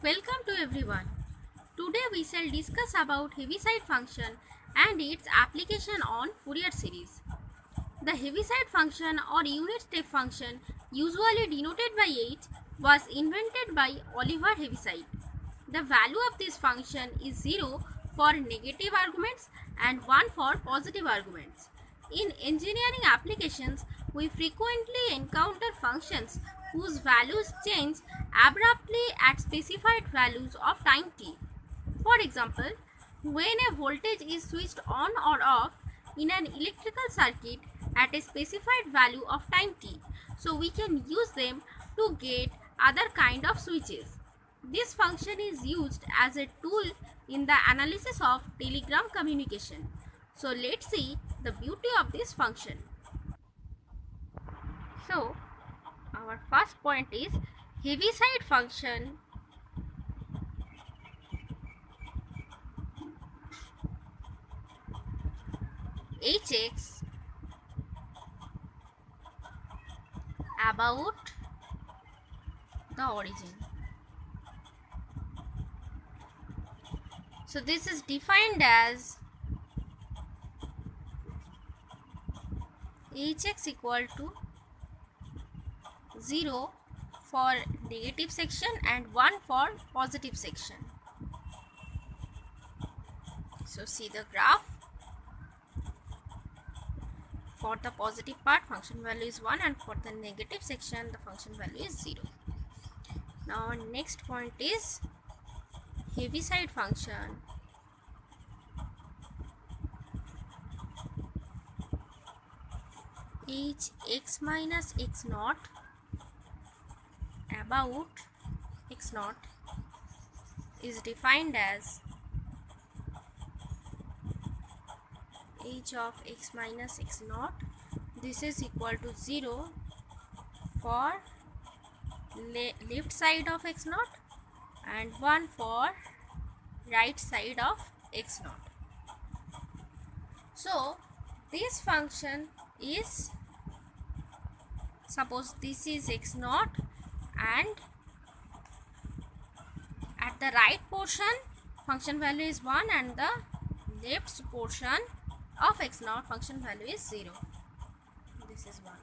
Welcome to everyone. Today we shall discuss about Heaviside function and its application on Fourier series. The Heaviside function or unit step function, usually denoted by h, was invented by Oliver Heaviside. The value of this function is 0 for negative arguments and 1 for positive arguments. In engineering applications, we frequently encounter functions whose values change abruptly at specified values of time t. For example, when a voltage is switched on or off in an electrical circuit at a specified value of time t, so we can use them to get other kind of switches. This function is used as a tool in the analysis of telegram communication. So let's see the beauty of this function. So our first point is Heaviside function hx about the origin. So this is defined as hx equal to 0 for negative section and 1 for positive section. So see the graph. For the positive part, function value is 1, and for the negative section, the function value is 0. Now our next point is Heaviside function hx minus x naught about x naught is defined as h of x minus x naught. This is equal to 0 for left side of x naught and 1 for right side of x naught. So this function is, suppose this is x naught, and at the right portion function value is 1 and the left portion of x naught function value is 0. This is 1.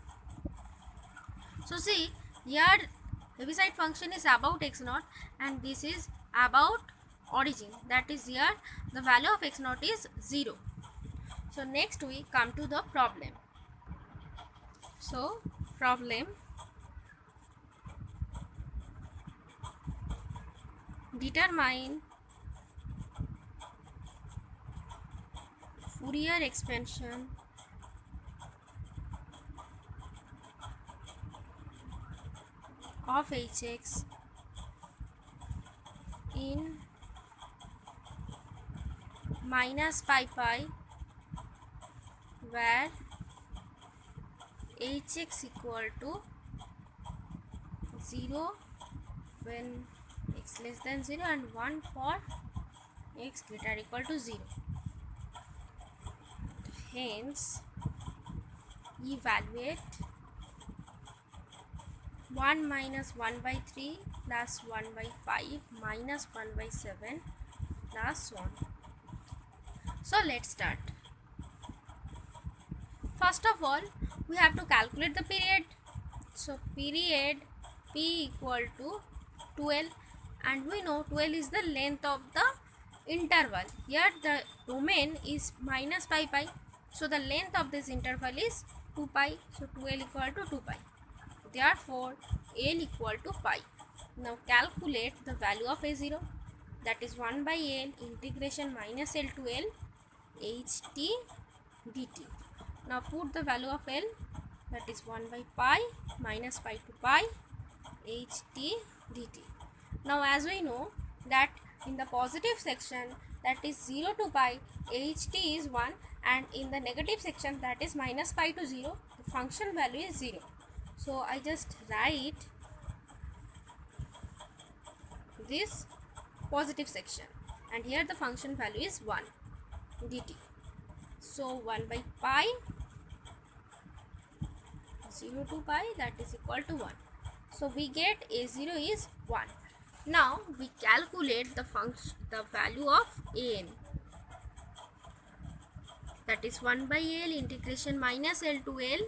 So see here Heaviside function is about x naught and this is about origin, that is here the value of x naught is 0. So next we come to the problem. So problem, determine Fourier expansion of hx in minus pi where hx equal to 0 when x less than 0 and 1 for x greater equal to 0. Hence evaluate 1 minus 1 by 3 plus 1 by 5 minus 1 by 7 plus 1. So let's start. First of all, we have to calculate the period. So period p equal to 12, and we know 12 is the length of the interval. Here the domain is minus pi. So the length of this interval is 2 pi. So 12 equal to 2 pi. Therefore L equal to pi. Now calculate the value of a0, that is 1 by L integration minus L to L ht dt. Now put the value of L, that is 1 by pi minus pi to pi ht dt. Now as we know that in the positive section, that is 0 to pi, ht is 1, and in the negative section, that is minus pi to 0, the function value is 0. So I just write this positive section, and here the function value is 1 dt. So 1 by pi 0 to pi, that is equal to 1. So we get a0 is 1. Now we calculate the value of an, that is 1 by L integration minus L to L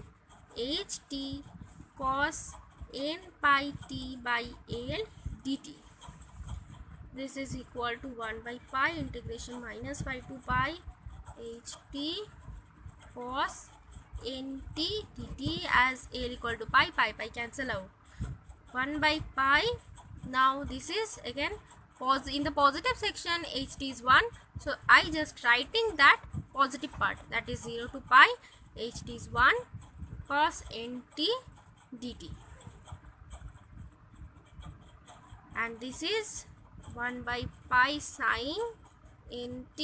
h t cos n pi t by L dt. This is equal to 1 by pi integration minus pi to pi h t cos n t dt, as L equal to pi, pi cancel out, 1 by pi. Now this is again in the positive section ht is 1, so I just writing that positive part, that is 0 to pi ht is 1 cos nt dt, and this is 1 by pi sin nt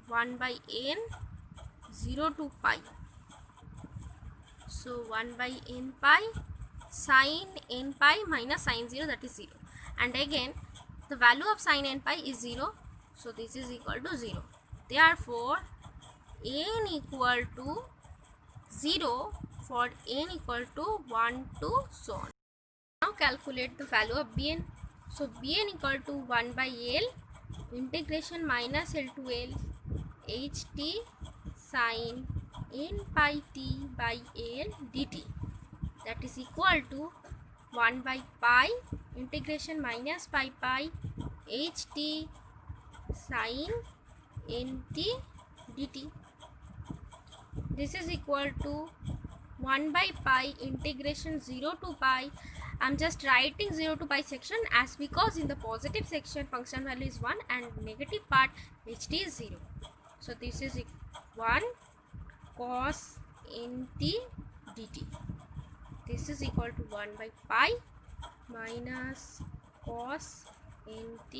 1 by n 0 to pi, so 1 by n pi sin n pi minus sin 0, that is 0, and again the value of sin n pi is 0, so this is equal to 0. Therefore n equal to 0 for n equal to 1 to so on. Now calculate the value of bn. So bn equal to 1 by L integration minus L to L ht sin n pi t by L dt, that is equal to 1 by pi integration minus pi ht sin nt dt. This is equal to 1 by pi integration 0 to pi. I'm just writing 0 to pi section as because in the positive section function value is 1 and negative part ht is 0. So this is 1 cos nt dt. This is equal to 1 by pi minus cos nt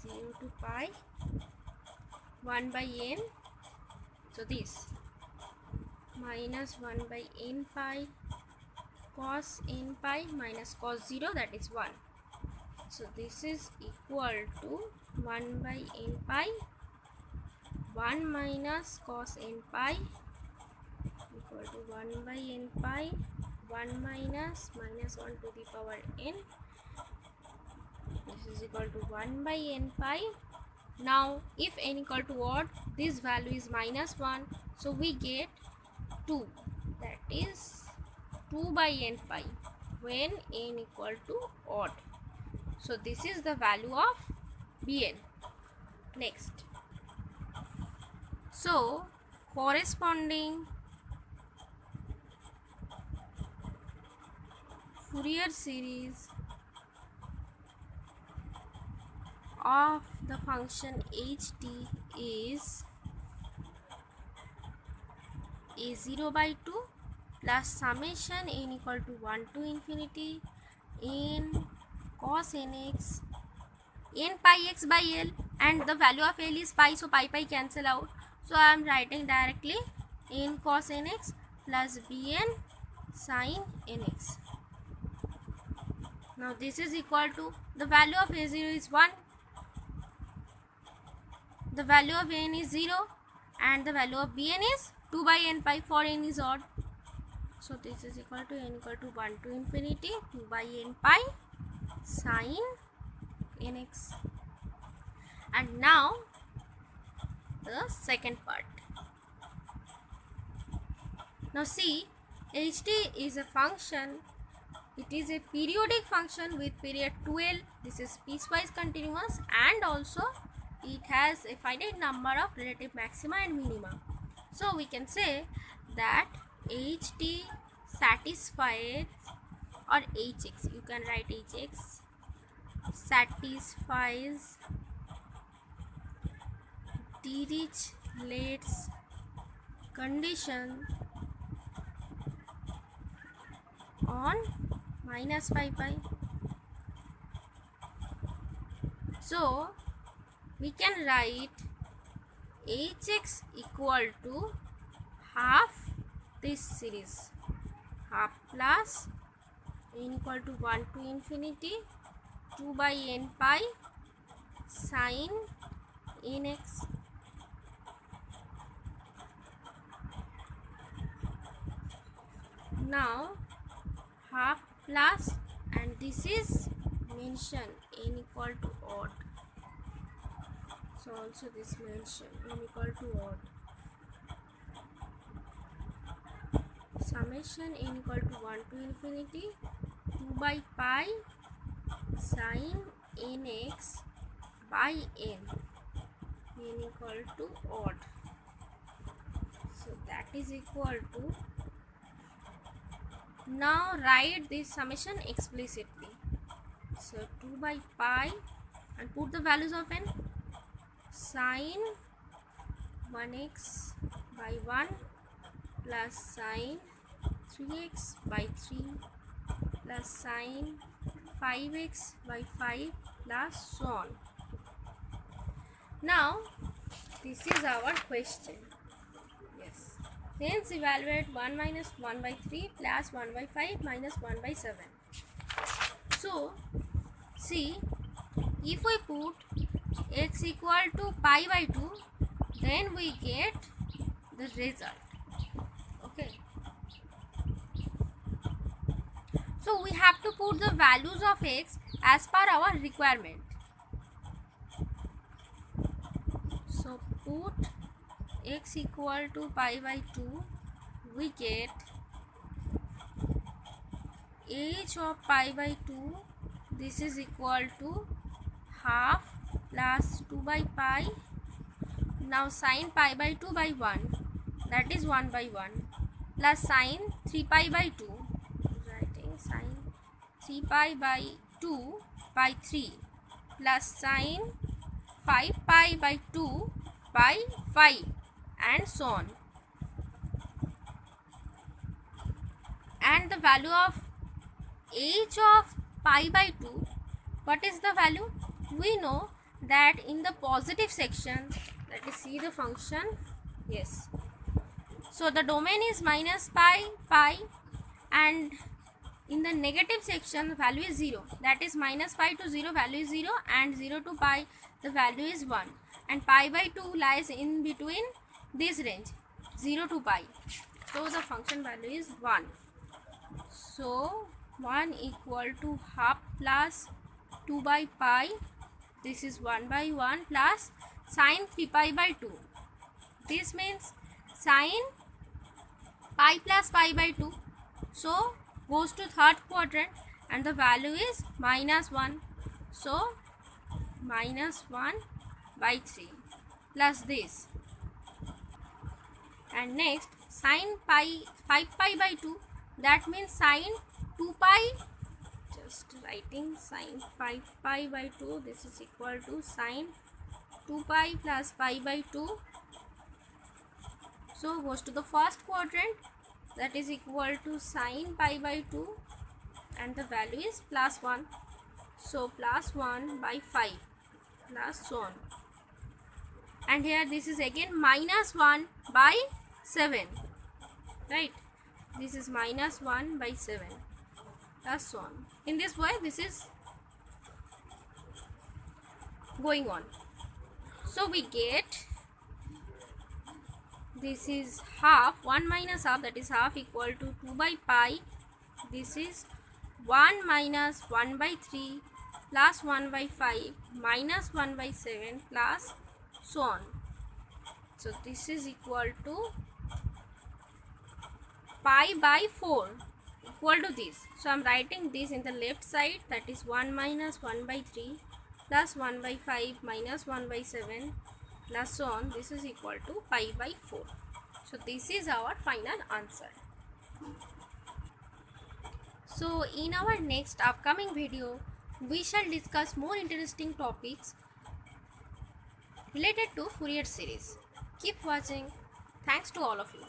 0 to pi 1 by n, so this minus 1 by n pi cos n pi minus cos 0, that is 1. So this is equal to 1 by n pi 1 minus cos n pi equal to 1 by n pi 1 minus 1 to the power n. This is equal to 1 by n pi. Now if n equal to odd, this value is minus 1, so we get 2, that is 2 by n pi when n equal to odd. So this is the value of bn. Next, so corresponding Fourier series of the function ht is a0 by 2 plus summation n equal to 1 to infinity n cos nx n pi x by L, and the value of L is pi, so pi cancel out, so I am writing directly n cos nx plus bn sin nx. Now this is equal to, the value of a0 is 1, the value of n is 0, and the value of bn is 2 by n pi for n is odd. So this is equal to n equal to 1 to infinity 2 by n pi sin nx. And now the second part. Now see, ht is a function, it is a periodic function with period 2l. This is piecewise continuous, and also it has a finite number of relative maxima and minima. So we can say that ht satisfies, or hx, you can write hx satisfies Dirichlet's condition on minus pi. So we can write hx equal to half this series, half plus n equal to 1 to infinity 2 by n pi sin nx. Now half plus and this is mention n equal to odd. So also this mention n equal to odd. Summation n equal to 1 to infinity 2 by pi sin nx by n equal to odd. So that is equal to, now write this summation explicitly. So 2 by pi and put the values of n. Sin 1x by 1 plus sin 3x by 3 plus sin 5x by 5 plus so on. Now this is our question. Yes. Hence evaluate 1 minus 1 by 3 plus 1 by 5 minus 1 by 7. So see, if we put x equal to pi by 2, then we get the result. Okay. So we have to put the values of x as per our requirement. So put x equal to pi by 2, we get h of pi by 2, this is equal to half plus 2 by pi. Now sin pi by 2 by 1, that is 1 by 1, plus sin 3 pi by 2, writing sin 3 pi by 2 by 3, plus sin 5 pi by 2 by 5, and so on. And the value of h of pi by 2, what is the value? We know that in the positive section, let us see the function. Yes. So the domain is minus pi, and in the negative section the value is 0. That is minus pi to 0 value is 0, and 0 to pi the value is 1. And pi by 2 lies in between this range, 0 to pi. So the function value is 1. So 1 equal to half plus 2 by pi, this is 1 by 1 plus sin 3 pi by 2. This means sin pi plus pi by 2. So goes to third quadrant and the value is minus 1. So minus 1 by 3 plus this. And next sin pi 5 pi by 2, that means sin 2 pi, just writing sin 5 pi by 2, this is equal to sin 2 pi plus pi by 2. So goes to the first quadrant, that is equal to sin pi by 2, and the value is plus 1. So plus 1 by 5 plus so on. And here this is again minus 1 by 7, right? This is minus 1 by 7 plus so on. In this way this is going on. So we get, this is half, 1 minus half, that is half equal to 2 by pi. This is 1 minus 1 by 3 plus 1 by 5 minus 1 by 7 plus so on. So this is equal to pi by 4 equal to this. So I am writing this in the left side, that is 1 minus 1 by 3 plus 1 by 5 minus 1 by 7 plus so on. This is equal to pi by 4. So this is our final answer. So in our next upcoming video, we shall discuss more interesting topics related to Fourier series. Keep watching. Thanks to all of you.